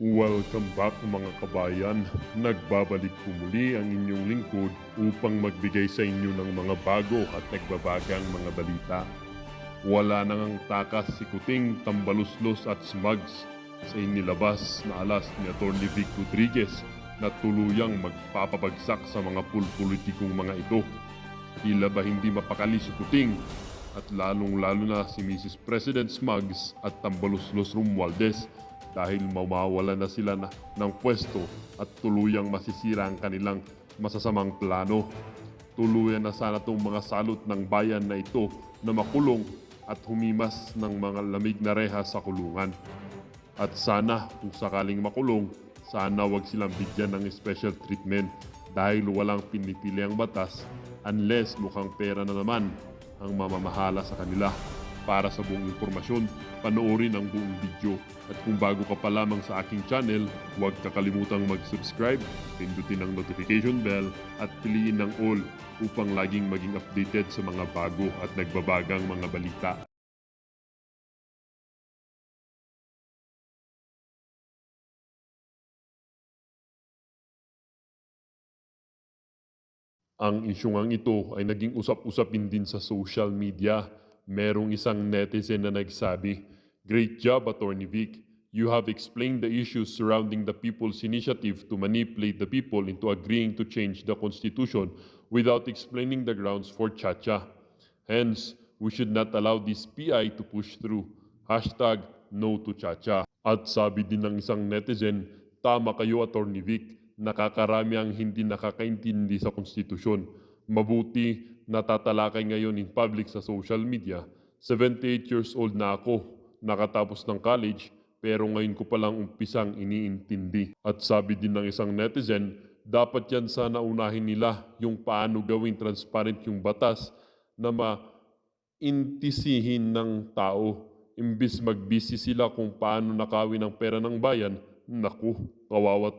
Welcome back mga kabayan. Nagbabalik po muli ang inyong lingkod upang magbigay sa inyo ng mga bago at nagbabagang mga balita. Wala nang takas si Kuting, Tambaluslos at Smugs sa inilabas na alas ni Atty. Vic Rodriguez na tuluyang magpapabagsak sa mga pulpolitikong mga ito. Tila ba hindi mapakali si Kuting at lalong-lalo na si Mrs. President Smugs at Tambaluslos Romualdez dahil mawawala na sila ng pwesto at tuluyang masisira ang kanilang masasamang plano. Tuluyan na sana itong mga salot ng bayan na ito na makulong at humimas ng mga lamig na rehas sa kulungan. At sana kung sakaling makulong, sana wag silang bigyan ng special treatment dahil walang pinipili ang batas unless mukhang pera na naman ang mamamahala sa kanila. Para sa buong impormasyon, panoorin ang buong video. At kung bago ka pa lamang sa aking channel, huwag kakalimutang mag-subscribe, pindutin ang notification bell at piliin ang all upang laging maging updated sa mga bago at nagbabagang mga balita. Ang isyungang ito ay naging usap-usapin din sa social media. Merong isang netizen na nagsabi, "Great job, Atty. Vic. You have explained the issues surrounding the People's Initiative to manipulate the people into agreeing to change the Constitution without explaining the grounds for Chacha. Hence, we should not allow this PI to push through. Hashtag no to Chacha." At sabi din ng isang netizen, "Tama kayo, Atty. Vic. Nakakarami ang hindi nakakaintindi sa konstitusyon. Mabuti natatalakay ngayon in public sa social media. 78 years old na ako, nakatapos ng college, pero ngayon ko palang umpisang iniintindi." At sabi din ng isang netizen, dapat yan sana unahin nila yung paano gawing transparent yung batas na maintisihin ng tao. Imbis magbisi sila kung paano nakawin ang pera ng bayan, naku, kawawa